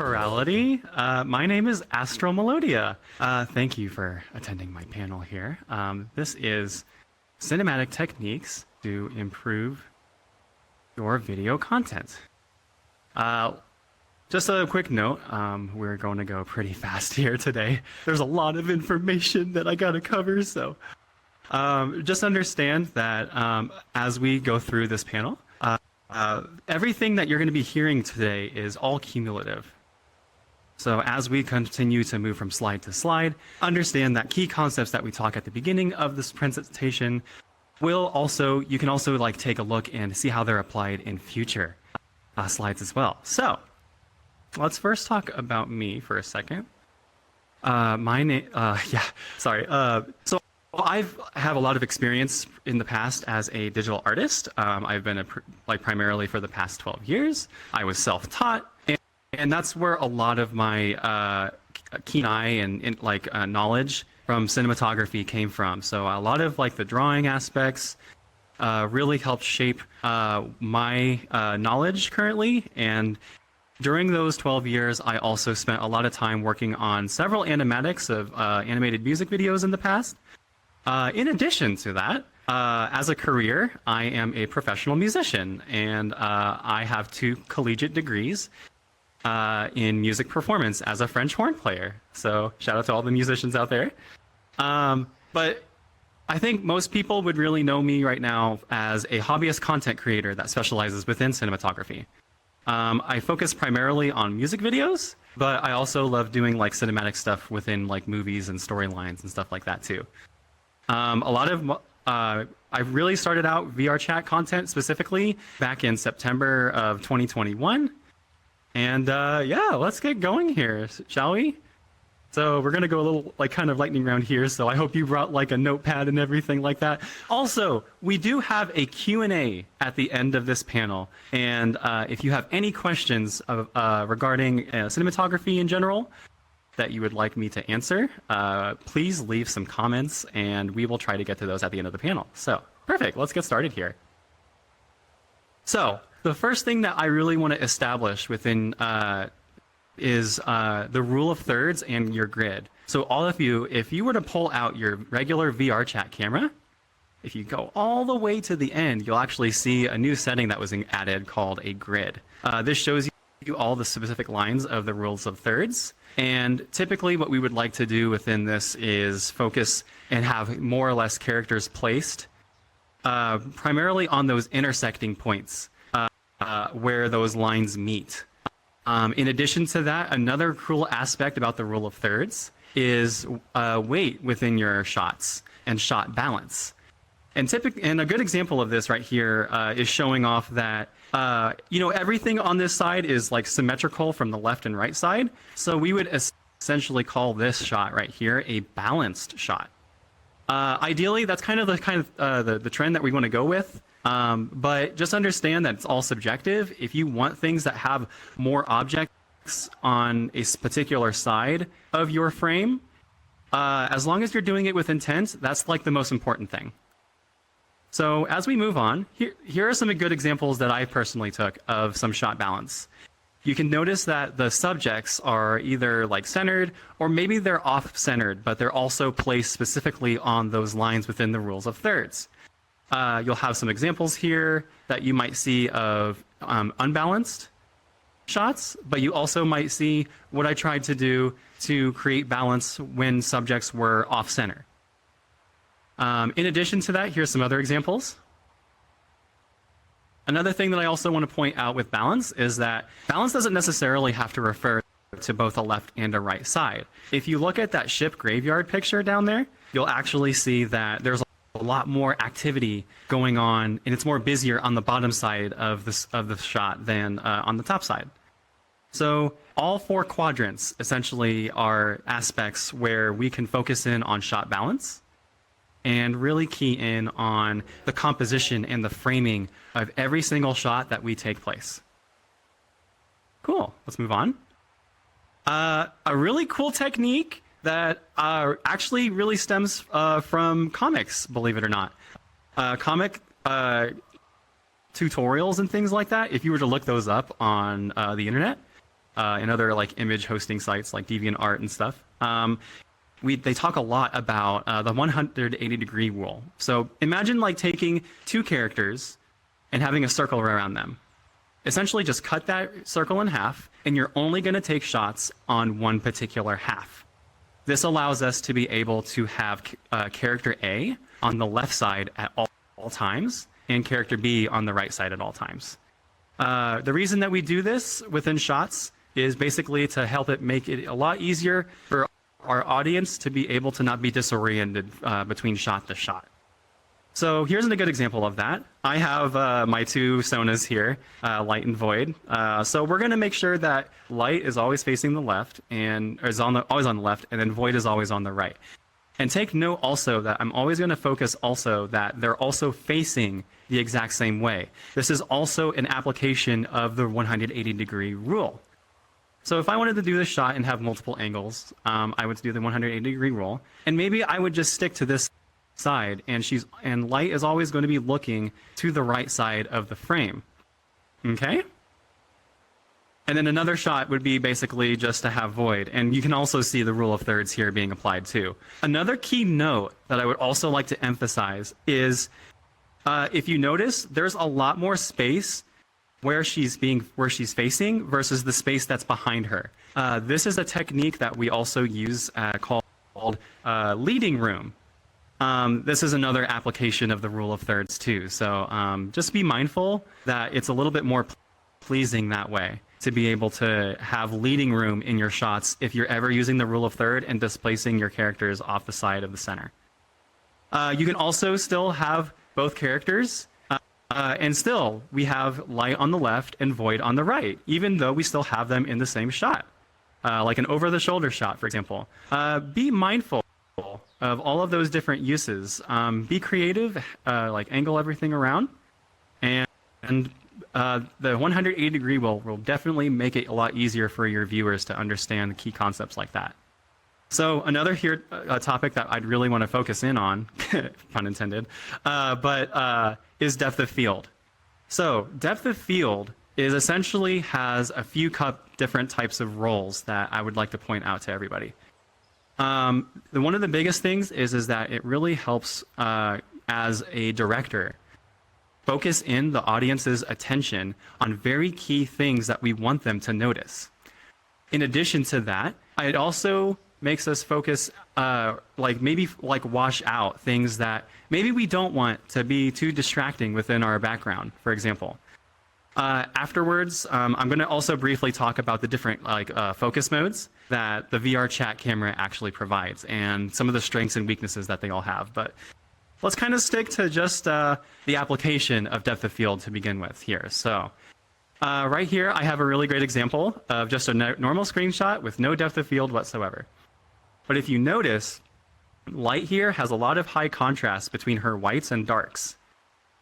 Furality. My name is Astral Melodia. Thank you for attending my panel here. This is cinematic techniques to improve your video content. Just a quick note, we're going to go pretty fast here today. There's a lot of information that I gotta cover, so just understand that as we go through this panel, everything that you're going to be hearing today is all cumulative. So as we continue to move from slide to slide, understand that key concepts that we talk at the beginning of this presentation you can also like take a look and see how they're applied in future slides as well. So let's first talk about me for a second. My name, so I have a lot of experience in the past as a digital artist. I've been primarily for the past 12 years. I was self-taught, and that's where a lot of my keen eye and knowledge from cinematography came from. So a lot of the drawing aspects really helped shape my knowledge currently. And during those 12 years, I also spent a lot of time working on several animatics of animated music videos in the past. In addition to that, as a career, I am a professional musician, and I have 2 collegiate degrees in music performance as a French horn player. So shout out to all the musicians out there. But I think most people would really know me right now as a hobbyist content creator that specializes within cinematography. I focus primarily on music videos, but I also love doing cinematic stuff within movies and storylines and stuff like that too. I really started out VR chat content specifically back in September of 2021. And yeah, let's get going here, shall we? So we're going to go a little kind of lightning round here. So I hope you brought a notepad and everything like that. Also, we do have a Q&A at the end of this panel. And if you have any questions regarding cinematography in general that you would like me to answer, please leave some comments and we will try to get to those at the end of the panel. So perfect, let's get started here. So the first thing that I really want to establish within is the rule of thirds and your grid. So all of you, if you were to pull out your regular VR chat camera, if you go all the way to the end, you'll actually see a new setting that was added called a grid. This shows you all the specific lines of the rules of thirds. And typically what we would like to do within this is focus and have more or less characters placed primarily on those intersecting points where those lines meet. In addition to that, another cool aspect about the rule of thirds is weight within your shots and shot balance. And a good example of this right here is showing off that everything on this side is symmetrical from the left and right side. So we would essentially call this shot right here a balanced shot. Ideally, that's kind of the trend that we want to go with. But just understand that it's all subjective. If you want things that have more objects on a particular side of your frame, as long as you're doing it with intent, that's the most important thing. So as we move on, here are some good examples that I personally took of some shot balance. You can notice that the subjects are either centered or maybe they're off-centered, but they're also placed specifically on those lines within the rules of thirds. You'll have some examples here that you might see of unbalanced shots, but you also might see what I tried to do to create balance when subjects were off-center. In addition to that, here's some other examples. Another thing that I also want to point out with balance is that balance doesn't necessarily have to refer to both a left and a right side. If you look at that ship graveyard picture down there, you'll actually see that there's a lot more activity going on, and it's more busier on the bottom side of the shot than on the top side. So all 4 quadrants essentially are aspects where we can focus in on shot balance and really key in on the composition and the framing of every single shot that we take place. Cool, let's move on. A really cool technique that actually really stems from comics, believe it or not. Comic tutorials and things like that, if you were to look those up on the internet, and other like image hosting sites like DeviantArt and stuff. They talk a lot about the 180-degree rule. So imagine like taking two characters and having a circle around them. Essentially just cut that circle in half, and you're only going to take shots on one particular half. This allows us to be able to have character A on the left side at all times, and character B on the right side at all times. The reason that we do this within shots is basically to help it make it a lot easier for our audience to be able to not be disoriented between shot to shot. So here's a good example of that. I have my two Sonas here, Light and Void. So we're going to make sure that Light is always facing the left and always on the left, and then Void is always on the right. And take note also that I'm always going to focus also that they're also facing the exact same way. This is also an application of the 180-degree rule. So if I wanted to do this shot and have multiple angles, I would do the 180-degree rule, and maybe I would just stick to this side, and Light is always going to be looking to the right side of the frame. Okay? And then another shot would be basically just to have Void, and you can also see the rule of thirds here being applied too. Another key note that I would also like to emphasize is if you notice, there's a lot more space where she's facing versus the space that's behind her. This is a technique that we also use called leading room. This is another application of the rule of thirds too. So just be mindful that it's a little bit more pleasing that way to be able to have leading room in your shots if you're ever using the rule of third and displacing your characters off the side of the center. You can also still have both characters, and still we have Light on the left and Void on the right, even though we still have them in the same shot, like an over-the-shoulder shot, for example. Be mindful of all of those different uses. Be creative, like angle everything around, and the 180-degree will definitely make it a lot easier for your viewers to understand the key concepts like that. So another topic that I'd really want to focus in on, pun intended, is depth of field. So depth of field is essentially has a few different types of roles that I would like to point out to everybody. One of the biggest things is that it really helps as a director focus in the audience's attention on very key things that we want them to notice. In addition to that, it also makes us focus, maybe wash out things that maybe we don't want to be too distracting within our background, for example. Afterwards, I'm going to also briefly talk about the different focus modes that the VR chat camera actually provides and some of the strengths and weaknesses that they all have. But let's kind of stick to just the application of depth of field to begin with here. So right here, I have a really great example of just a normal screenshot with no depth of field whatsoever. But if you notice, Light here has a lot of high contrast between her whites and darks.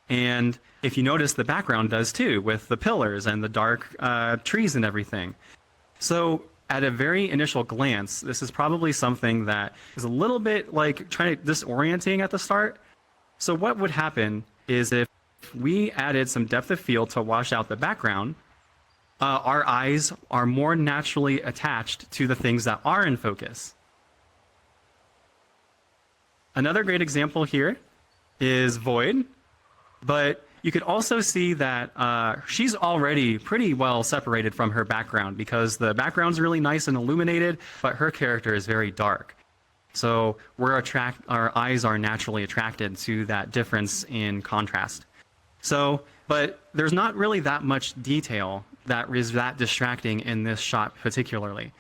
And if you notice, the background does too, with the pillars and the dark trees and everything. So at a very initial glance, this is probably something that is a little bit like disorienting at the start. So what would happen is if we added some depth of field to wash out the background, our eyes are more naturally attached to the things that are in focus. Another great example here is Void, but you could also see that she's already pretty well separated from her background because the background's really nice and illuminated, but her character is very dark. So our eyes are naturally attracted to that difference in contrast. So, but there's not really that much detail that is that distracting in this shot particularly.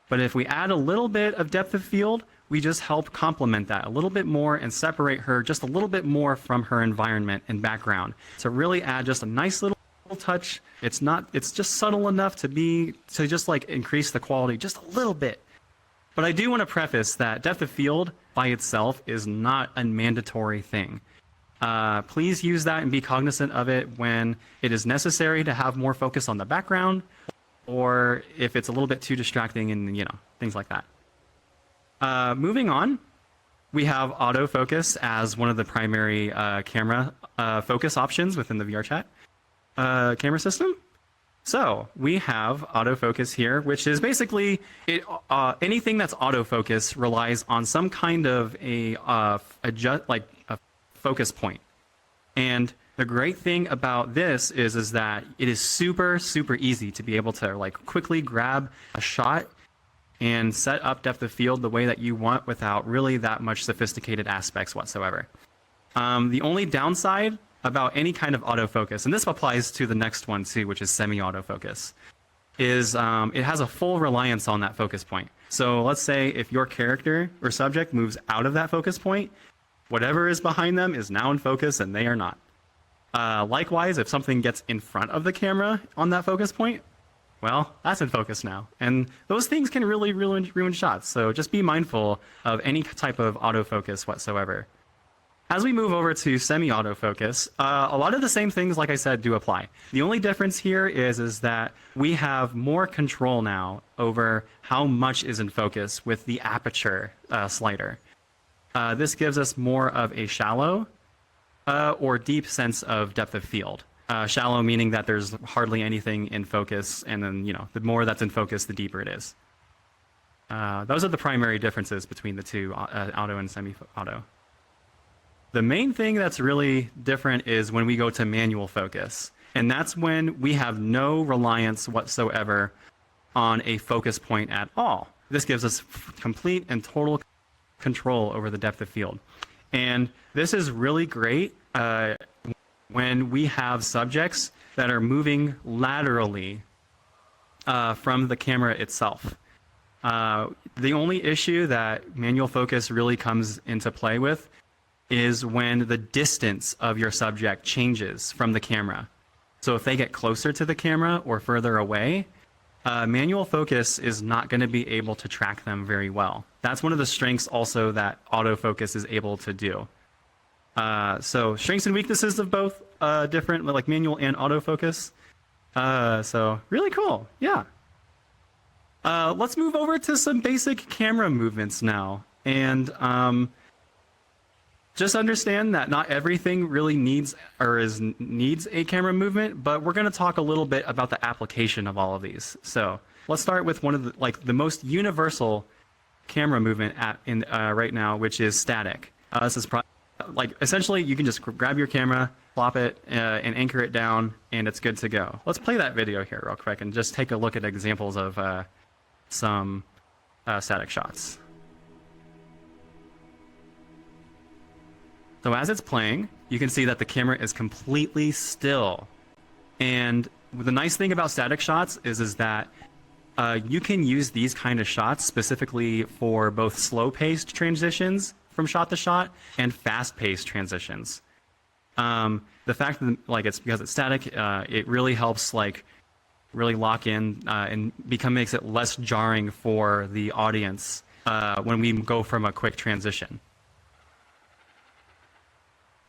But if we add a little bit of depth of field, we just help complement that a little bit more and separate her just a little bit more from her environment and background. So really add just a nice little touch. It's just subtle enough to just like increase the quality just a little bit. But I do want to preface that depth of field by itself is not a mandatory thing. Please use that and be cognizant of it when it is necessary to have more focus on the background, or if it's a little bit too distracting and things like that. Moving on, we have autofocus as one of the primary camera focus options within the VRChat camera system. So we have autofocus here, which is basically anything that's autofocus relies on some kind of a focus point. And the great thing about this is that it is super easy to be able to like quickly grab a shot and set up depth of field the way that you want without really that much sophisticated aspects whatsoever. The only downside about any kind of autofocus, and this applies to the next one too, which is semi-autofocus, is it has a full reliance on that focus point. So let's say if your character or subject moves out of that focus point, whatever is behind them is now in focus and they are not. Likewise, if something gets in front of the camera on that focus point, well, that's in focus now. And those things can really ruin shots. So just be mindful of any type of autofocus whatsoever. As we move over to semi-autofocus, a lot of the same things, like I said, do apply. The only difference here is that we have more control now over how much is in focus with the aperture slider. This gives us more of a shallow or deep sense of depth of field. Shallow meaning that there's hardly anything in focus, and then the more that's in focus, the deeper it is. Those are the primary differences between the two, auto and semi-auto. The main thing that's really different is when we go to manual focus, and that's when we have no reliance whatsoever on a focus point at all. This gives us complete and total control over the depth of field. And this is really great when we have subjects that are moving laterally from the camera itself. The only issue that manual focus really comes into play with is when the distance of your subject changes from the camera. So if they get closer to the camera or further away, manual focus is not going to be able to track them very well. That's one of the strengths also that autofocus is able to do. So strengths and weaknesses of both different, like manual and autofocus. So really cool, yeah. Let's move over to some basic camera movements now. And just understand that not everything really needs a camera movement, but we're going to talk a little bit about the application of all of these. So let's start with one of the most universal camera movement right now, which is static. This is essentially you can just grab your camera, plop it, and anchor it down, and it's good to go. Let's play that video here real quick and just take a look at examples of some static shots. So as it's playing, you can see that the camera is completely still. And the nice thing about static shots is that you can use these kind of shots specifically for both slow-paced transitions from shot to shot and fast-paced transitions. The fact that it's because it's static, it really helps really lock in and makes it less jarring for the audience when we go from a quick transition.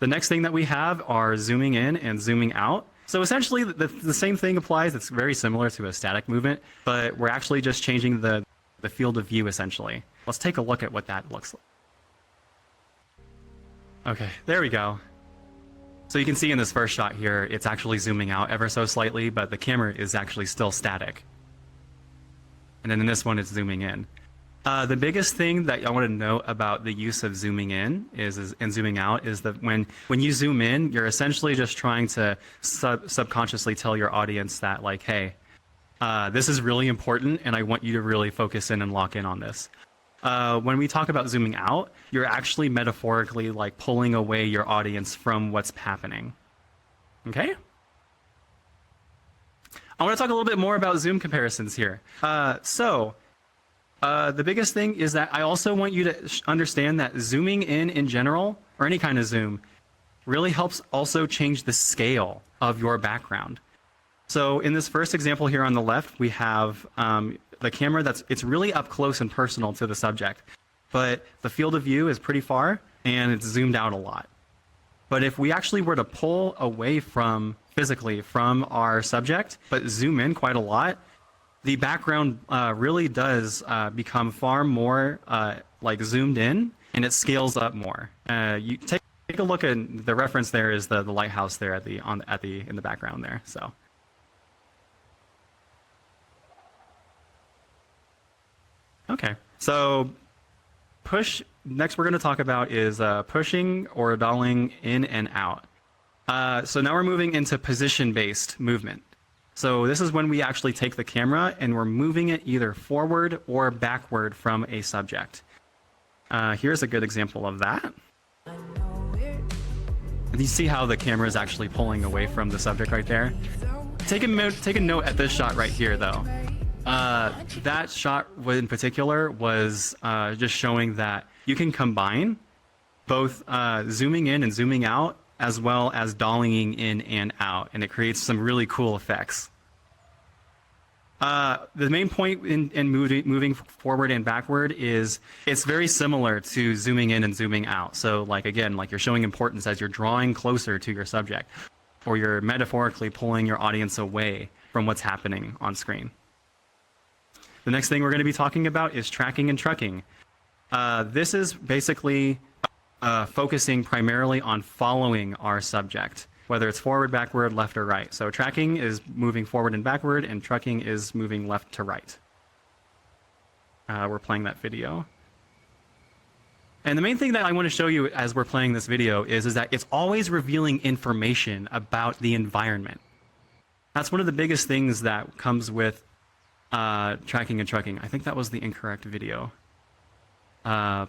The next thing that we have are zooming in and zooming out. So essentially the same thing applies. It's very similar to a static movement, but we're actually just changing the field of view essentially. Let's take a look at what that looks like. Okay, there we go. So you can see in this first shot here, it's actually zooming out ever so slightly, but the camera is actually still static. And then in this one, it's zooming in. The biggest thing that I want to note about the use of zooming in and zooming out is that when you zoom in, you're essentially just trying to subconsciously tell your audience that hey, this is really important and I want you to really focus in and lock in on this. When we talk about zooming out, you're actually metaphorically pulling away your audience from what's happening. Okay? I want to talk a little bit more about zoom comparisons here. The biggest thing is that I also want you to understand that zooming in general, or any kind of zoom, really helps also change the scale of your background. So in this first example here on the left, we have the camera it's really up close and personal to the subject, but the field of view is pretty far and it's zoomed out a lot. But if we actually were to pull away physically from our subject, but zoom in quite a lot, the background really does become far more zoomed in, and it scales up more. You take a look at the reference there is the lighthouse there in the background there. So Okay. So next we're going to talk about is pushing or dolling in and out. So now we're moving into position-based movement. So this is when we actually take the camera and we're moving it either forward or backward from a subject. Here's a good example of that. You see how the camera is actually pulling away from the subject right there? Take a note at this shot right here, though. That shot in particular was just showing that you can combine both zooming in and zooming out, as well as dollying in and out, and it creates some really cool effects. The main point in moving forward and backward is it's very similar to zooming in and zooming out. So like, again, like you're showing importance as you're drawing closer to your subject, or you're metaphorically pulling your audience away from what's happening on screen. The next thing we're going to be talking about is tracking and trucking. This is basically focusing primarily on following our subject, whether it's forward, backward, left, or right. So tracking is moving forward and backward, and trucking is moving left to right. We're playing that video. And the main thing that I want to show you as we're playing this video is that it's always revealing information about the environment. That's one of the biggest things that comes with tracking and trucking. I think that was the incorrect video. But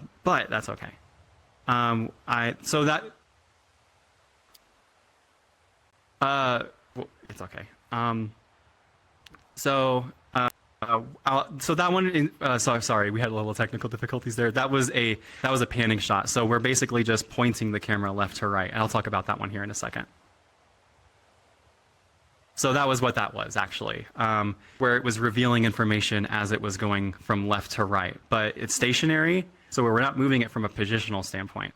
that's okay. It's okay. So that one. Sorry, we had a little technical difficulties there. That was a panning shot. So we're basically just pointing the camera left to right, and I'll talk about that one here in a second. So that was what that was actually, where it was revealing information as it was going from left to right, but it's stationary, so we're not moving it from a positional standpoint.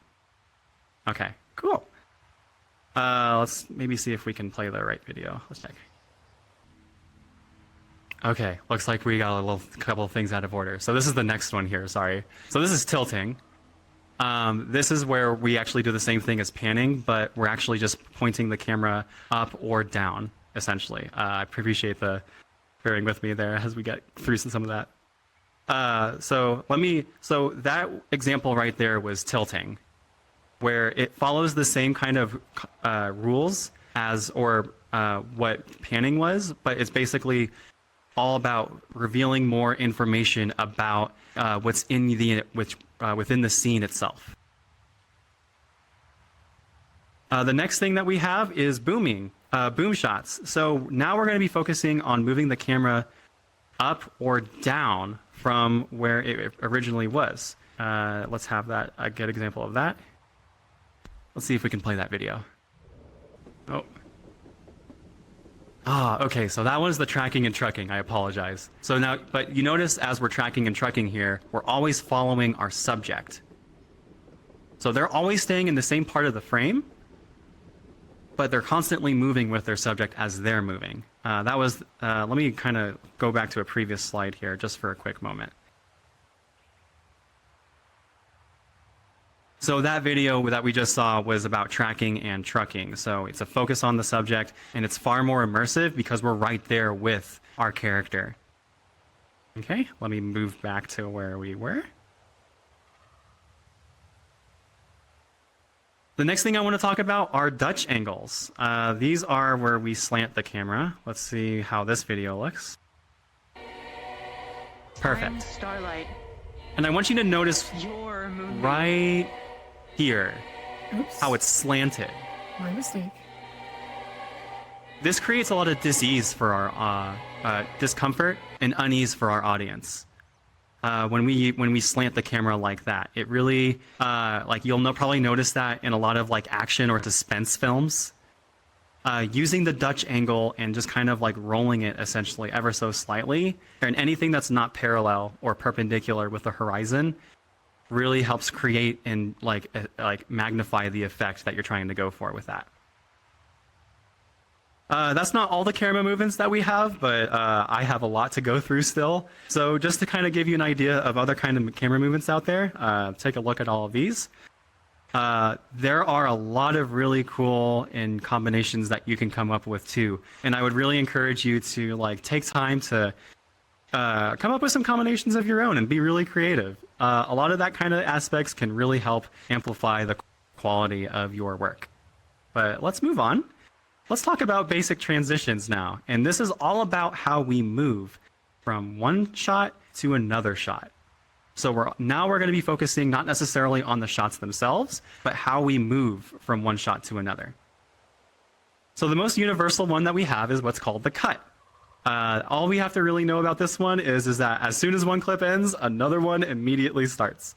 Okay, cool. Let's maybe see if we can play the right video. Let's check. Okay, looks like we got a couple of things out of order. So this is the next one here, sorry. So this is tilting. This is where we actually do the same thing as panning, but we're actually just pointing the camera up or down, essentially. I appreciate the bearing with me there as we get through some of that. So that example right there was tilting, where it follows the same kind of rules as what panning was, but it's basically all about revealing more information about what's in within the scene itself. The next thing that we have is boom shots. So now we're going to be focusing on moving the camera up or down from where it originally was. Let's have a good example of that. Let's see if we can play that video. Oh. Okay, so that was the tracking and trucking. I apologize. So now, but you notice as we're tracking and trucking here, we're always following our subject. So they're always staying in the same part of the frame, but they're constantly moving with their subject as they're moving. Let me kind of go back to a previous slide here just for a quick moment. So that video that we just saw was about tracking and trucking. So it's a focus on the subject, and it's far more immersive because we're right there with our character. Okay, let me move back to where we were. The next thing I want to talk about are Dutch angles. These are where we slant the camera. Let's see how this video looks. Perfect. Starlight. And I want you to notice right here, Oops. how it's slanted. My mistake. This creates a lot of dis-ease for our discomfort and unease for our audience. When we slant the camera like that, it really you'll probably notice that in a lot of like action or suspense films. Using the Dutch angle and just kind of like rolling it essentially ever so slightly, and anything that's not parallel or perpendicular with the horizon, really helps create and like magnify the effect that you're trying to go for with that. That's not all the camera movements that we have, but I have a lot to go through still. So just to kind of give you an idea of other kind of camera movements out there, take a look at all of these. There are a lot of really cool combinations that you can come up with too. And I would really encourage you to like take time to come up with some combinations of your own and be really creative. A lot of that kind of aspects can really help amplify the quality of your work. But let's move on. Let's talk about basic transitions now. And this is all about how we move from one shot to another shot. So we're going to be focusing not necessarily on the shots themselves, but how we move from one shot to another. So the most universal one that we have is what's called the cut. All we have to really know about this one is that as soon as one clip ends, another one immediately starts.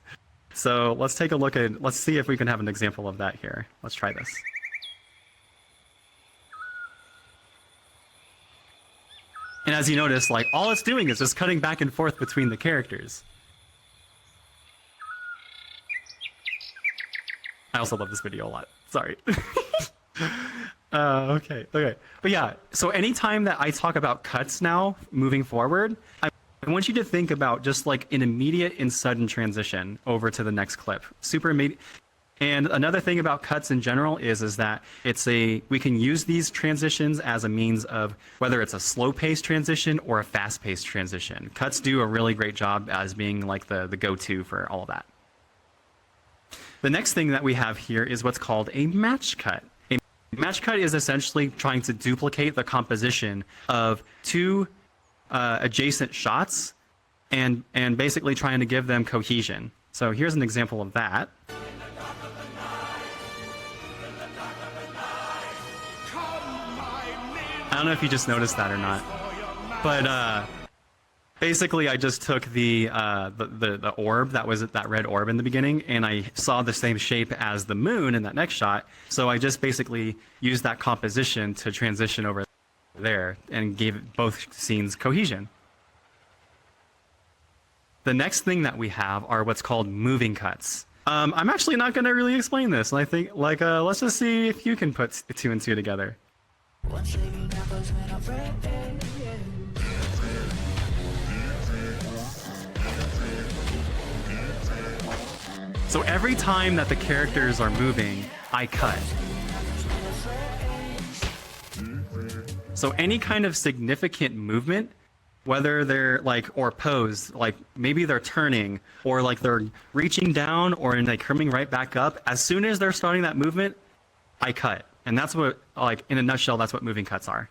So let's take a look at, let's see if we can have an example of that here. Let's try this. And as you notice, like all it's doing is just cutting back and forth between the characters. I also love this video a lot. Sorry. Okay. But yeah, so anytime that I talk about cuts now, moving forward, I want you to think about just like an immediate and sudden transition over to the next clip. Super immediate. And another thing about cuts in general is that we can use these transitions as a means of whether it's a slow-paced transition or a fast-paced transition. Cuts do a really great job as being like the go-to for all of that. The next thing that we have here is what's called a match cut. A match cut is essentially trying to duplicate the composition of two adjacent shots and basically trying to give them cohesion. So here's an example of that. I don't know if you just noticed that or not, but basically I just took the orb, that red orb in the beginning, and I saw the same shape as the moon in that next shot. So I just basically used that composition to transition over there and gave both scenes cohesion. The next thing that we have are what's called moving cuts. I'm actually not going to really explain this, and I think let's just see if you can put two and two together. So every time that the characters are moving, I cut. So any kind of significant movement, whether they're or pose, like maybe they're turning or like they're reaching down or like coming right back up, as soon as they're starting that movement, I cut. And that's what, in a nutshell, that's what moving cuts are.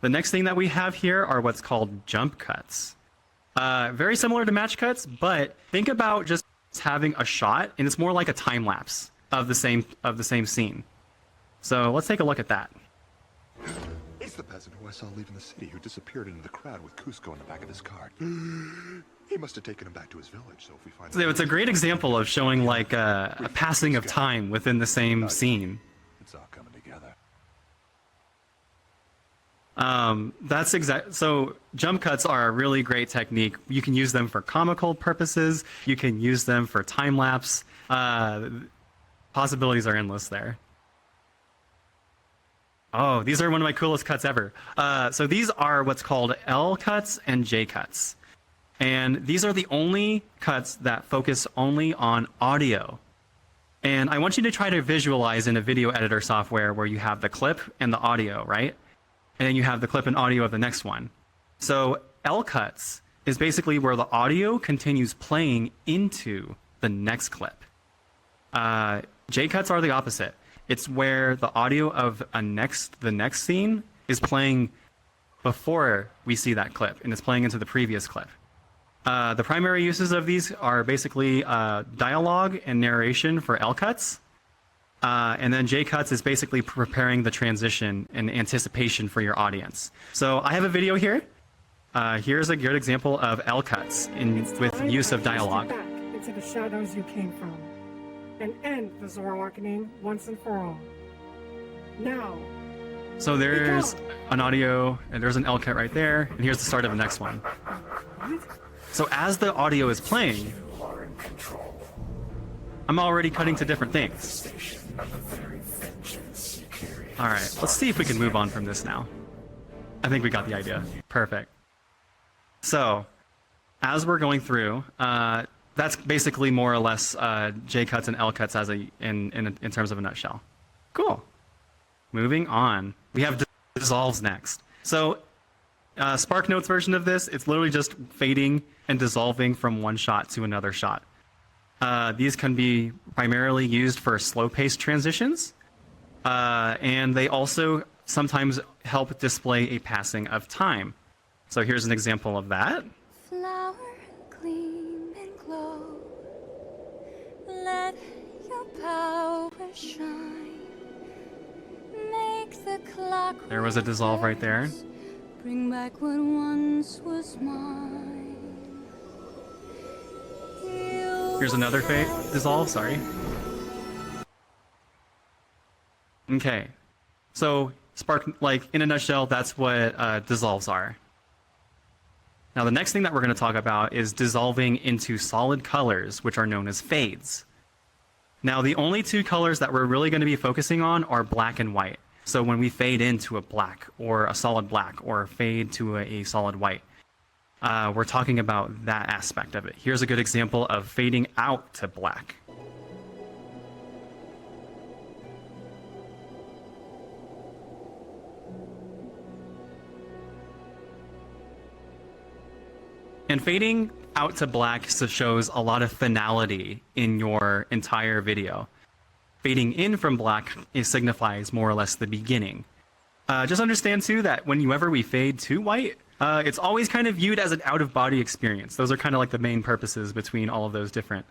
The next thing that we have here are what's called jump cuts. Very similar to match cuts, but think about just having a shot, and it's more like a time lapse of the same scene. So let's take a look at that. It's the peasant who I saw leaving the city who disappeared into the crowd with Cusco in the back of his cart. He must have taken him back to his village, so if we find So it's a great example of showing like a passing of time within the same scene. It's all coming together. So jump cuts are a really great technique. You can use them for comical purposes. You can use them for time lapse. Possibilities are endless there. Oh, these are one of my coolest cuts ever. So these are what's called L cuts and J cuts. And these are the only cuts that focus only on audio. And I want you to try to visualize in a video editor software where you have the clip and the audio, right? And then you have the clip and audio of the next one. So L cuts is basically where the audio continues playing into the next clip. J cuts are the opposite. It's where the audio of the next scene is playing before we see that clip, and it's playing into the previous clip. The primary uses of these are basically dialogue and narration for L cuts. And then J cuts is basically preparing the transition and anticipation for your audience. So I have a video here. Here's a good example of L cuts with use of dialogue. Back into the shadows you came from, and end the Zora awakening once and for all. Now. So there's an audio, and there's an L cut right there, and here's the start of the next one. So as the audio is playing, I'm already cutting to different things. All right, let's see if we can move on from this now. I think we got the idea. Perfect. So as we're going through, that's basically more or less J cuts and L cuts in terms of a nutshell. Cool. Moving on, we have dissolves next. So Spark Notes version of this, it's literally just fading and dissolving from one shot to another shot. These can be primarily used for slow-paced transitions, and they also sometimes help display a passing of time. So here's an example of that. Flower, gleam and glow. Let your power shine. Make the clock. There was a dissolve right there. Bring back what once was mine. Here's another dissolve, sorry. Okay. So spark, like in a nutshell, that's what dissolves are. Now the next thing that we're going to talk about is dissolving into solid colors, which are known as fades. Now the only two colors that we're really going to be focusing on are black and white. So when we fade into a black or a solid black or fade to a solid white, we're talking about that aspect of it. Here's a good example of fading out to black. And fading out to black shows a lot of finality in your entire video. Fading in from black, it signifies more or less the beginning. Just understand too that whenever we fade to white, it's always kind of viewed as an out-of-body experience. Those are kind of like the main purposes between all of those different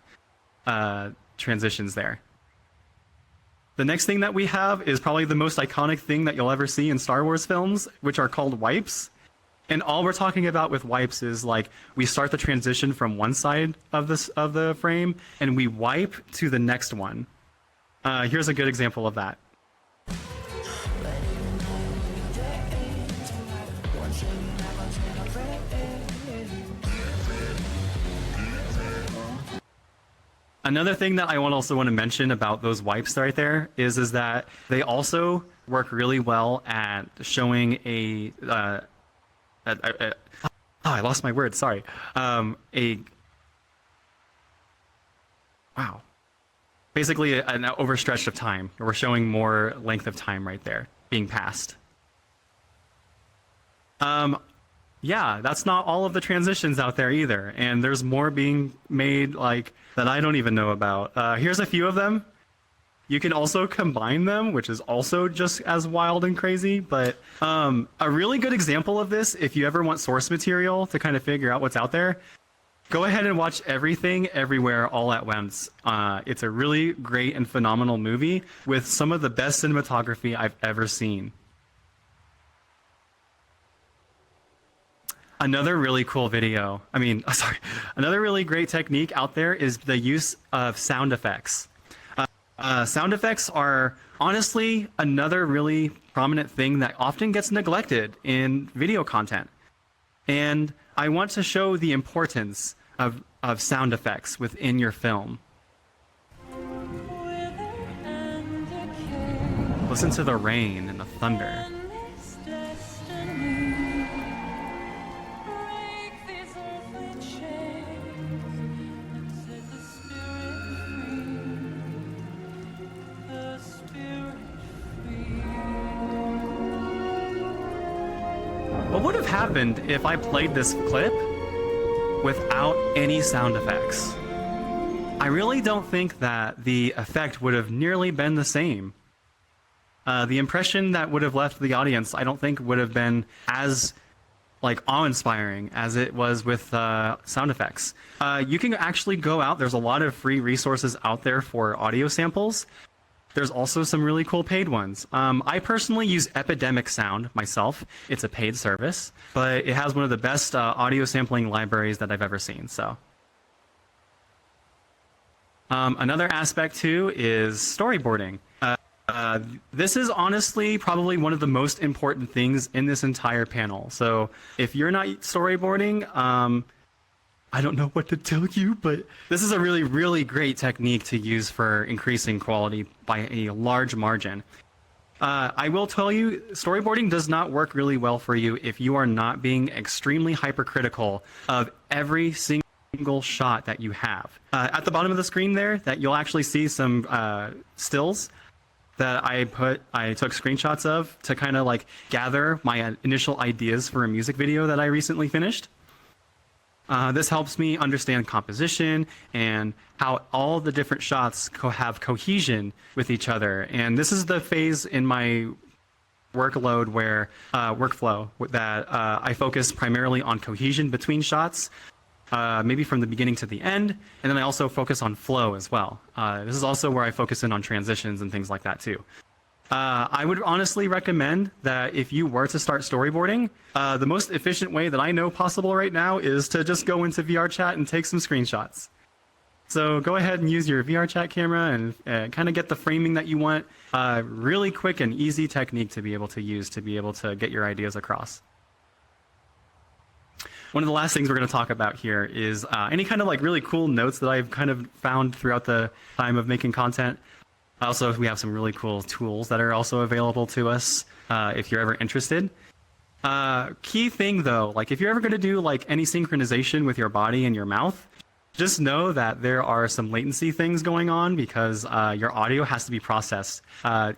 transitions there. The next thing that we have is probably the most iconic thing that you'll ever see in Star Wars films, which are called wipes. And all we're talking about with wipes is like we start the transition from one side of the frame and we wipe to the next one. Here's a good example of that. Another thing that I also want to mention about those wipes right there is that they also work really well at showing I lost my word. Sorry. Wow. Basically, an overstretch of time. We're showing more length of time right there being passed. Yeah, that's not all of the transitions out there either, and there's more being made like that I don't even know about. Here's a few of them. You can also combine them, which is also just as wild and crazy. But a really good example of this, if you ever want source material to kind of figure out what's out there, go ahead and watch Everything, Everywhere, All at Once. It's a really great and phenomenal movie with some of the best cinematography I've ever seen. Another really cool video, another really great technique out there is the use of sound effects. Sound effects are honestly another really prominent thing that often gets neglected in video content. And I want to show the importance of sound effects within your film. Listen to the rain and the thunder. What would have happened if I played this clip without any sound effects? I really don't think that the effect would have nearly been the same. The impression that would have left the audience, I don't think would have been as awe-inspiring as it was with sound effects. You can actually go out, there's a lot of free resources out there for audio samples. There's also some really cool paid ones. I personally use Epidemic Sound myself. It's a paid service, but it has one of the best audio sampling libraries that I've ever seen. So, another aspect too is storyboarding. This is honestly probably one of the most important things in this entire panel. So if you're not storyboarding, I don't know what to tell you, but this is a really, really great technique to use for increasing quality by a large margin. I will tell you, storyboarding does not work really well for you if you are not being extremely hypercritical of every single shot that you have. At the bottom of the screen there, that you'll actually see some stills. that I took screenshots of to kind of like gather my initial ideas for a music video that I recently finished. This helps me understand composition and how all the different shots have cohesion with each other. And this is the phase in my workflow that I focus primarily on cohesion between shots, maybe from the beginning to the end, and then I also focus on flow as well. This is also where I focus in on transitions and things like that too. I would honestly recommend that if you were to start storyboarding, the most efficient way that I know possible right now is to just go into VRChat and take some screenshots. So go ahead and use your VRChat camera and kind of get the framing that you want. Really quick and easy technique to be able to use to be able to get your ideas across. One of the last things we're going to talk about here is any kind of like really cool notes that I've kind of found throughout the time of making content. Also, we have some really cool tools that are also available to us if you're ever interested. Key thing though, like if you're ever going to do like any synchronization with your body and your mouth, just know that there are some latency things going on because your audio has to be processed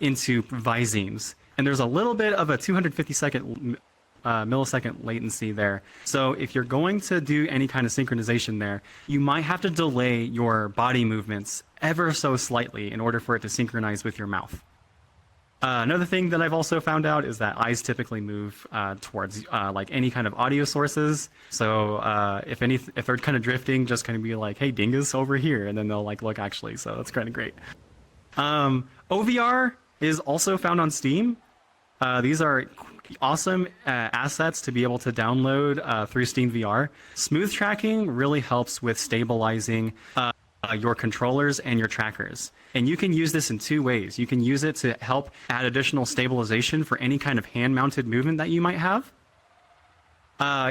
into Visemes. And there's a little bit of a 250-millisecond latency there. So if you're going to do any kind of synchronization there, you might have to delay your body movements ever so slightly in order for it to synchronize with your mouth. Another thing that I've also found out is that eyes typically move towards like any kind of audio sources. So if they're kind of drifting, just kind of be like, "Hey, Dingus, over here," and then they'll like look actually. So that's kind of great. OVR is also found on Steam. These are awesome assets to be able to download through Steam VR. Smooth tracking really helps with stabilizing your controllers and your trackers. And you can use this in two ways. You can use it to help add additional stabilization for any kind of hand-mounted movement that you might have.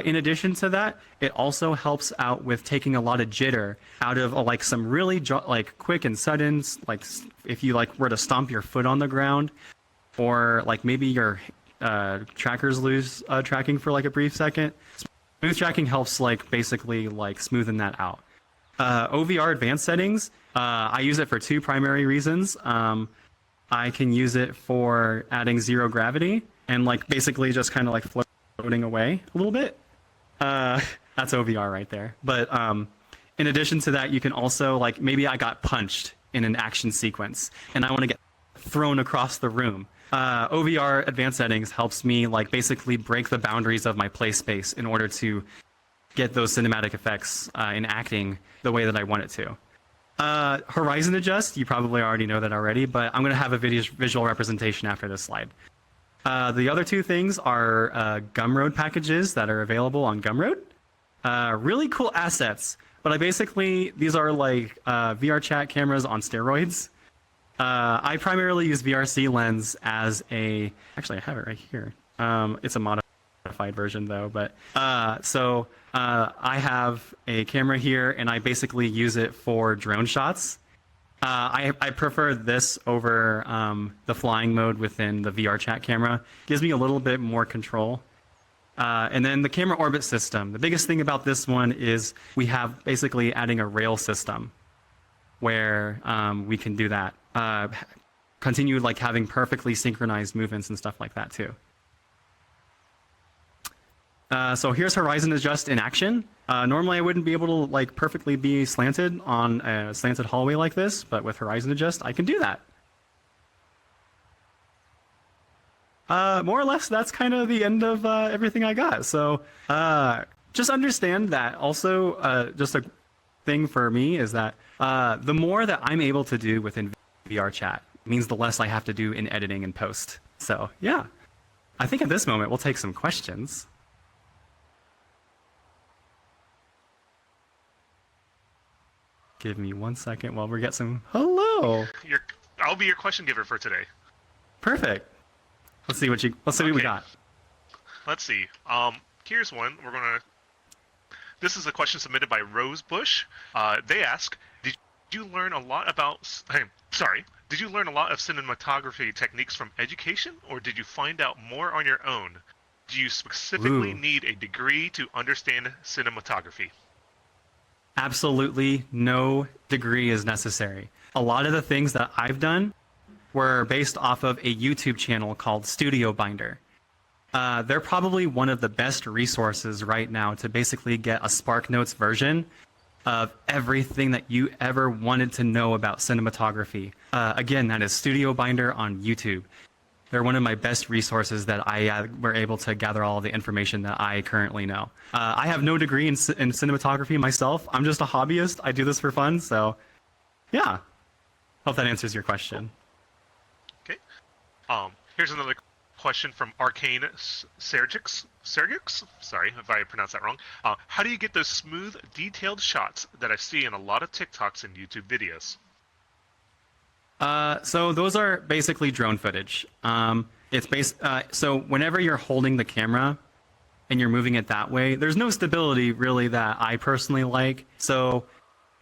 In addition to that, it also helps out with taking a lot of jitter out of like some really like quick and sudden, like if you like were to stomp your foot on the ground, or like maybe your trackers lose tracking for like a brief second. Smooth tracking helps like basically like smoothen that out. OVR advanced settings, I use it for two primary reasons. I can use it for adding zero gravity and like basically just kind of like floating away a little bit. That's OVR right there. But in addition to that, you can also like maybe I got punched in an action sequence and I want to get thrown across the room. OVR advanced settings helps me like basically break the boundaries of my play space in order to get those cinematic effects in acting the way that I want it to. Horizon adjust, you probably already know that already, but I'm going to have a visual representation after this slide. The other two things are Gumroad packages that are available on Gumroad. Really cool assets, but these are like VRChat cameras on steroids. I primarily use VRC lens as actually I have it right here. It's a modified version though, but I have a camera here and I basically use it for drone shots. I prefer this over the flying mode within the VRChat camera. Gives me a little bit more control. And then the camera orbit system. The biggest thing about this one is we have basically adding a rail system where we can do that. Continue like having perfectly synchronized movements and stuff like that too. So here's Horizon Adjust in action. Normally I wouldn't be able to like perfectly be slanted on a slanted hallway like this, but with Horizon Adjust I can do that. More or less that's kind of the end of everything I got. So just understand that also just a thing for me is that the more that I'm able to do within VRChat means the less I have to do in editing and post. So yeah, I think at this moment we'll take some questions. Give me 1 second while we get some. Hello. I'll be your question giver for today. Perfect. Let's see what we got. Let's see. Here's one. This is a question submitted by Rosebush. They ask, did you learn a lot of cinematography techniques from education, or did you find out more on your own? Do you specifically need a degree to understand cinematography? Absolutely no degree is necessary. A lot of the things that I've done were based off of a YouTube channel called Studio Binder. They're probably one of the best resources right now to basically get a SparkNotes version of everything that you ever wanted to know about cinematography. Again, that is Studio Binder on YouTube. They're one of my best resources that I were able to gather all of the information that I currently know. I have no degree in cinematography myself. I'm just a hobbyist. I do this for fun, so yeah. Hope that answers your question. Okay. Here's another question from Arcane Sergix. Sorry if I pronounced that wrong. How do you get those smooth, detailed shots that I see in a lot of TikToks and YouTube videos? So those are basically drone footage. So whenever you're holding the camera and you're moving it that way, there's no stability really that I personally like. So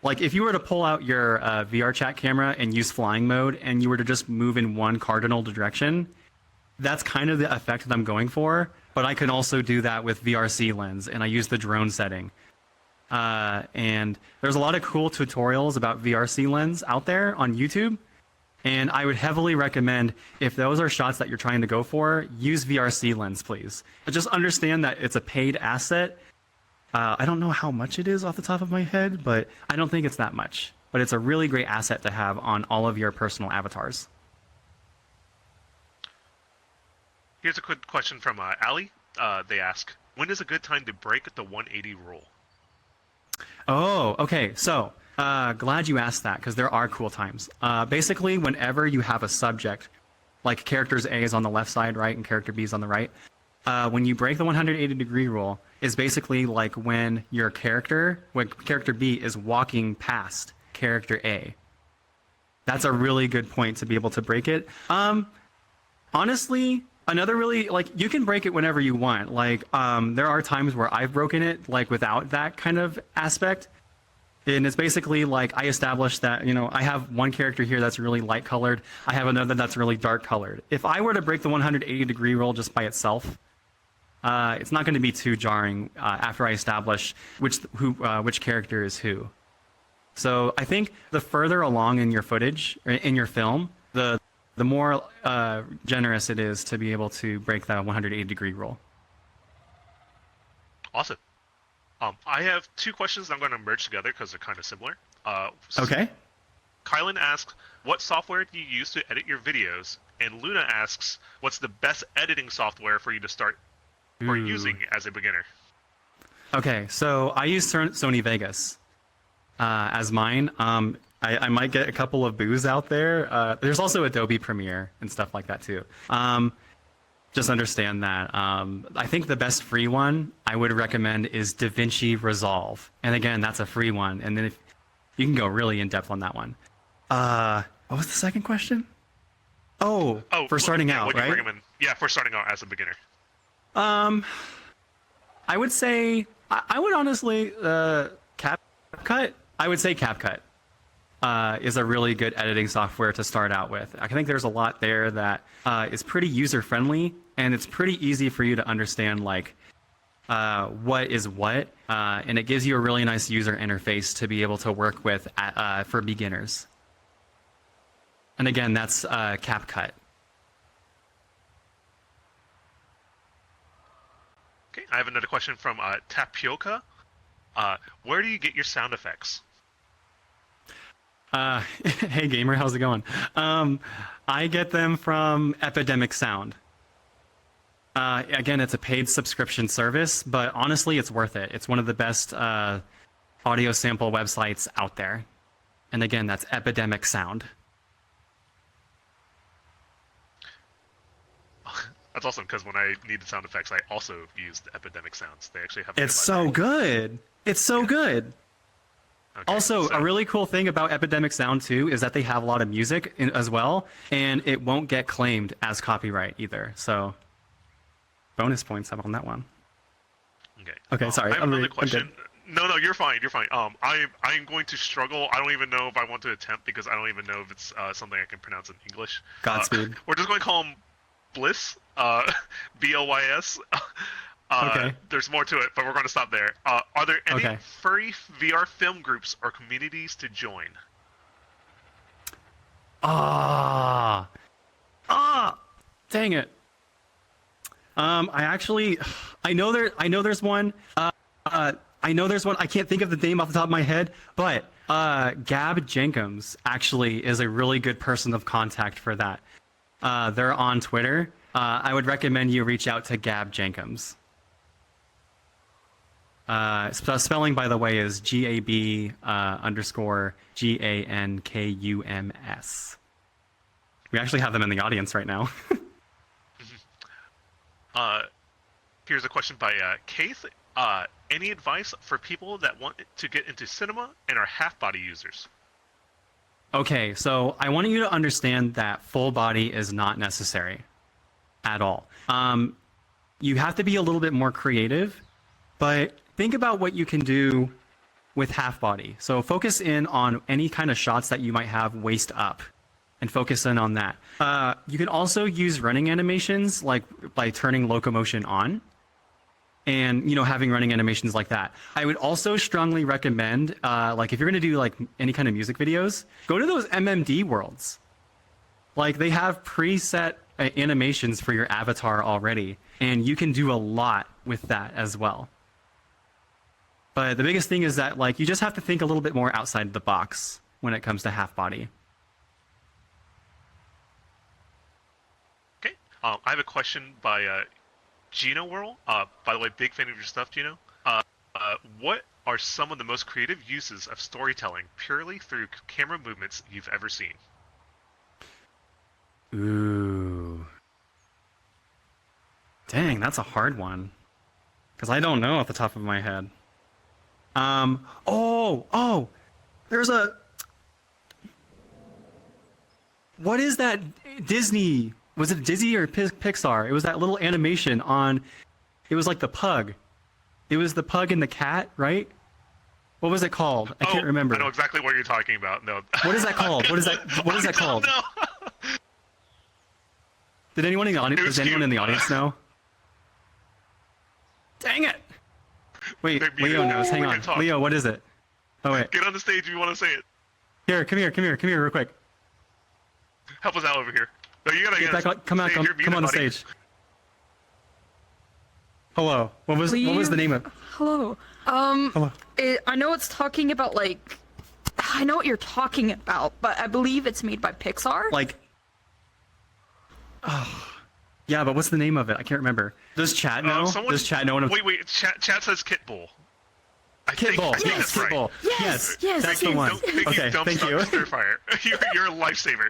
like if you were to pull out your VR chat camera and use flying mode and you were to just move in one cardinal direction, that's kind of the effect that I'm going for. But I can also do that with VRC lens, and I use the drone setting. And there's a lot of cool tutorials about VRC lens out there on YouTube. And I would heavily recommend, if those are shots that you're trying to go for, use VRC lens, please. But just understand that it's a paid asset. I don't know how much it is off the top of my head, but I don't think it's that much. But it's a really great asset to have on all of your personal avatars. Here's a quick question from Ali. They ask, when is a good time to break the 180 rule? Oh, okay. So, glad you asked that, because there are cool times. Basically, whenever you have a subject, like characters A is on the left side, right, and character B is on the right, when you break the 180-degree rule, is basically like when character B is walking past character A. That's a really good point to be able to break it. Honestly, another really, like, you can break it whenever you want. Like, there are times where I've broken it, like, without that kind of aspect. And it's basically like I established that, I have one character here that's really light colored. I have another that's really dark colored. If I were to break the 180-degree rule just by itself, it's not going to be too jarring after I establish which character is who. So I think the further along in your footage, or in your film, the more generous it is to be able to break that 180-degree rule. Awesome. I have two questions I'm going to merge together because they're kind of similar. Okay. Kylan asks, what software do you use to edit your videos? And Luna asks, what's the best editing software for you to start or using as a beginner? Okay, so I use Sony Vegas as mine. I might get a couple of boos out there. There's also Adobe Premiere and stuff like that too. Just understand that. I think the best free one I would recommend is DaVinci Resolve. And again, that's a free one. And then if you can go really in depth on that one. What was the second question? Oh, for starting out, what do you right? recommend? Yeah, for starting out as a beginner. I would say, I would honestly, CapCut. I would say CapCut is a really good editing software to start out with. I think there's a lot there that is pretty user-friendly, and it's pretty easy for you to understand, like, what is what, and it gives you a really nice user interface to be able to work with for beginners. And again, that's CapCut. Okay, I have another question from Tapioca. Where do you get your sound effects? Hey gamer, how's it going? I get them from Epidemic Sound. Again, it's a paid subscription service, but honestly, it's worth it. It's one of the best audio sample websites out there. And again, that's Epidemic Sound. That's awesome, because when I needed sound effects, I also used Epidemic Sounds. They actually have. It's so good. It's so good. Okay, Also, so a really cool thing about Epidemic Sound too is that they have a lot of music as well, and it won't get claimed as copyright either. So, bonus points on that one. Okay, sorry. I have another question. No, you're fine. You're fine. I'm going to struggle. I don't even know if I want to attempt because I don't even know if it's something I can pronounce in English. Godspeed. We're just going to call him Bliss. BLYS. Okay. There's more to it, but we're going to stop there. Are there any furry VR film groups or communities to join? Dang it. I know there's one. I know there's one. I can't think of the name off the top of my head, but Gab Jenkins actually is a really good person of contact for that. They're on Twitter. I would recommend you reach out to Gab Jenkins. Spelling, by the way, is GAB_GANKUMS. We actually have them in the audience right now. Here's a question by Keith. Any advice for people that want to get into cinema and are half-body users? Okay, so I want you to understand that full body is not necessary at all. You have to be a little bit more creative, but think about what you can do with half body. So focus in on any kind of shots that you might have waist up and focus in on that. You can also use running animations like by turning locomotion on and, you know, having running animations like that. I would also strongly recommend, like if you're going to do like any kind of music videos, go to those MMD worlds. Like they have preset animations for your avatar already, and you can do a lot with that as well. But the biggest thing is that like you just have to think a little bit more outside the box when it comes to half body. Okay. I have a question by Gino Whirl. By the way, big fan of your stuff, Gino. What are some of the most creative uses of storytelling purely through camera movements you've ever seen? Ooh. Dang, that's a hard one. Because I don't know off the top of my head. There's a... What is that Disney... Was it Disney or Pixar? It was that little animation on... It was like the pug. It was the pug and the cat, right? What was it called? I can't remember. I know exactly what you're talking about. No. What is that called? What is that called? No. Did anyone in the audience? Does anyone cute. in the audience know? Dang it! Wait, Leo knows. Hang on. Leo, what is it? Oh wait. Get on the stage if you want to say it. Here, come here, real quick. Help us out over here. No, you gotta Get back on, come on the buddy. stage. Hello. What was the name of? Hello. Hello. I know it's talking about like, I know what you're talking about, but I believe it's made by Pixar. Like. Oh. Yeah, but what's the name of it? I can't remember. Does chat know? Does chat know? Wait. Chat says Kit Bull. Kit Bull. Yes, Kit Bull. Yes. That's the one. Okay, thank you. Fire. You're a lifesaver.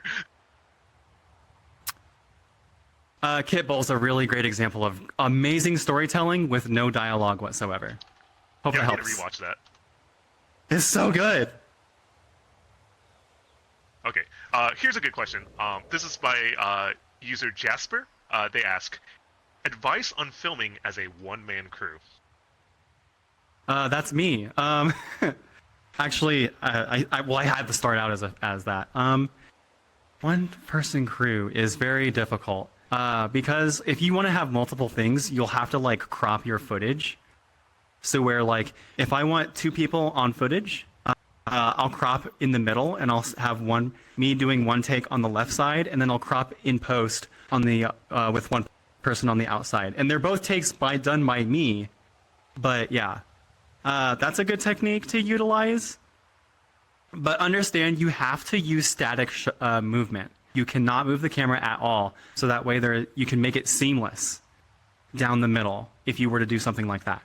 Kit Bull's a really great example of amazing storytelling with no dialogue whatsoever. Hope it I need to helps. rewatch that. It's so good. Okay. Here's a good question. This is by user Jasper. They ask, advice on filming as a one-man crew. That's me. Actually, I had to start out as that. One-person crew is very difficult. Because if you want to have multiple things, you'll have to like crop your footage. So where like, if I want 2 people on footage, I'll crop in the middle and I'll have me doing one take on the left side, and then I'll crop in post on the, with one person on the outside. And they're both takes done by me. But yeah, that's a good technique to utilize. But understand you have to use static movement. You cannot move the camera at all, so that way you can make it seamless down the middle if you were to do something like that.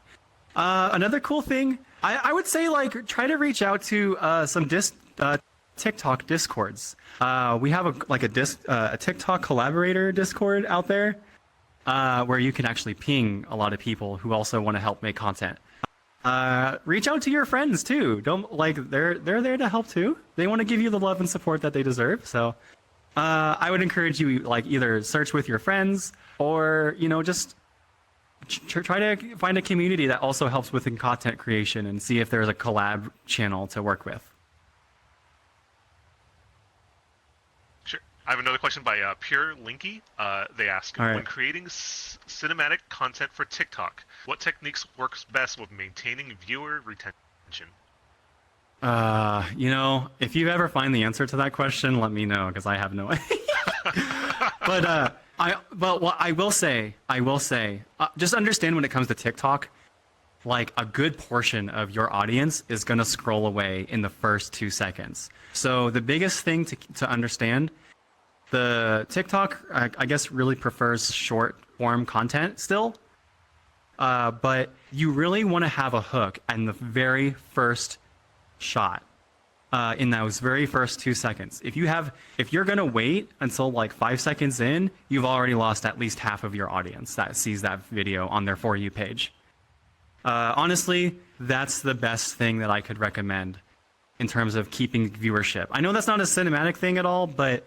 Another cool thing, I would say like try to reach out to some TikTok discords. We have a TikTok collaborator Discord out there where you can actually ping a lot of people who also want to help make content. Reach out to your friends too. They're there to help too. They want to give you the love and support that they deserve. So. I would encourage you like either search with your friends or, you know, just try to find a community that also helps with content creation and see if there's a collab channel to work with. Sure. I have another question by Pure Linky. They ask, when creating cinematic content for TikTok, what techniques works best with maintaining viewer retention? You know, if you ever find the answer to that question, let me know, because I have no idea. But I will say, just understand when it comes to TikTok, like a good portion of your audience is gonna scroll away in the first 2 seconds. So the biggest thing to understand, the TikTok, I guess, really prefers short form content still. But you really want to have a hook in the very first shot, in those very first 2 seconds. If you're gonna wait until like 5 seconds in, you've already lost at least half of your audience that sees that video on their For You page. Honestly, that's the best thing that I could recommend in terms of keeping viewership. I know that's not a cinematic thing at all, but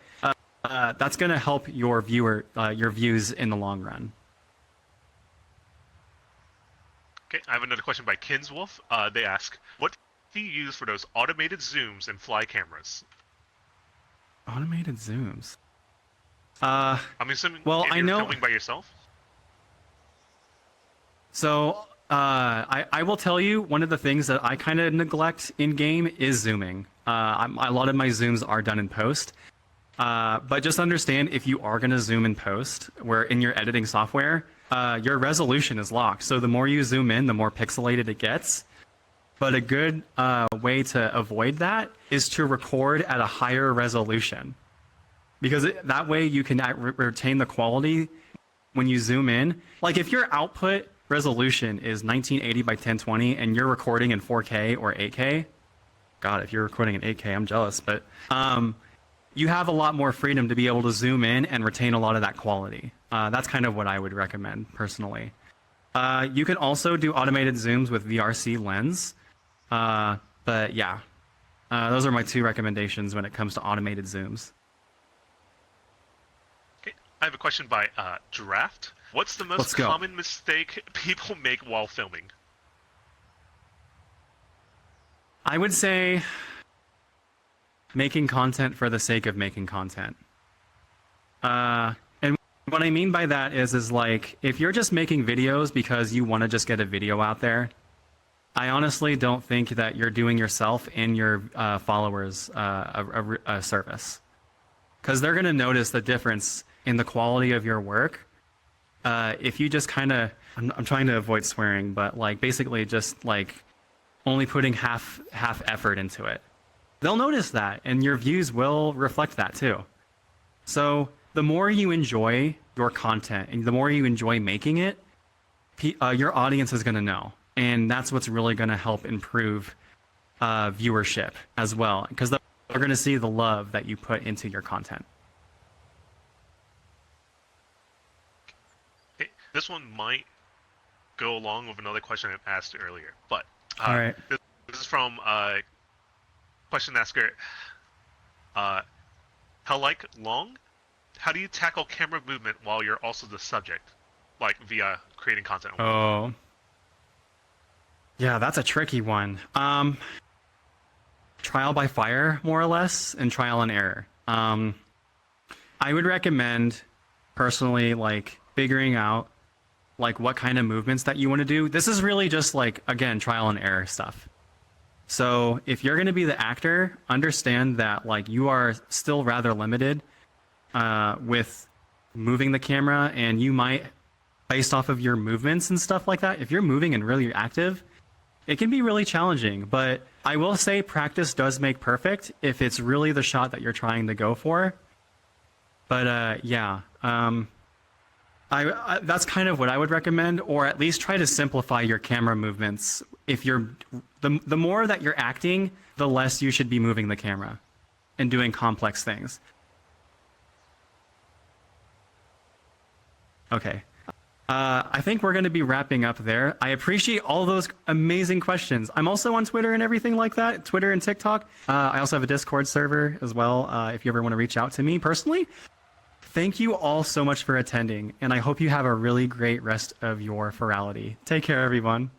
that's gonna help your views in the long run. Okay, I have another question by Kinswolf. They ask, what do you use for those automated zooms and fly cameras? Automated zooms. I'm assuming well, if I you're know. filming by yourself. So I will tell you, one of the things that I kind of neglect in game is zooming. A lot of my zooms are done in post. But just understand, if you are going to zoom in post, where in your editing software, your resolution is locked. So the more you zoom in, the more pixelated it gets. But a good way to avoid that is to record at a higher resolution. Because that way you can retain the quality when you zoom in. Like if your output resolution is 1980 by 1020 and you're recording in 4K or 8K, God, if you're recording in 8K, I'm jealous. But you have a lot more freedom to be able to zoom in and retain a lot of that quality. That's kind of what I would recommend personally. You can also do automated zooms with VRC lens. But yeah, those are my 2 recommendations when it comes to automated zooms. Okay, I have a question by Draft. What's the most common mistake people make while filming? I would say making content for the sake of making content. And what I mean by that is like, if you're just making videos because you want to just get a video out there, I honestly don't think that you're doing yourself and your followers a service. Because they're going to notice the difference in the quality of your work. If you just kind of, I'm trying to avoid swearing, but like basically just like only putting half effort into it. They'll notice that, and your views will reflect that too. So the more you enjoy your content and the more you enjoy making it, your audience is going to know. And that's what's really going to help improve viewership as well, because they're going to see the love that you put into your content. Okay, this one might go along with another question I asked earlier, but all right. This is from question asker Hell-like Long. How do you tackle camera movement while you're also the subject, like via creating content? Oh. Yeah, that's a tricky one. Trial by fire, more or less, and trial and error. I would recommend, personally, like figuring out like what kind of movements that you want to do. This is really just like, again, trial and error stuff. So if you're going to be the actor, understand that like you are still rather limited with moving the camera, and you might, based off of your movements and stuff like that, if you're moving and really active, it can be really challenging. But I will say practice does make perfect if it's really the shot that you're trying to go for. But yeah, that's kind of what I would recommend, or at least try to simplify your camera movements. If you're the more that you're acting, the less you should be moving the camera and doing complex things. Okay. I think we're going to be wrapping up there. I appreciate all those amazing questions. I'm also on Twitter and everything like that, Twitter and TikTok. I also have a Discord server as well, if you ever want to reach out to me personally. Thank you all so much for attending, and I hope you have a really great rest of your Furality. Take care, everyone.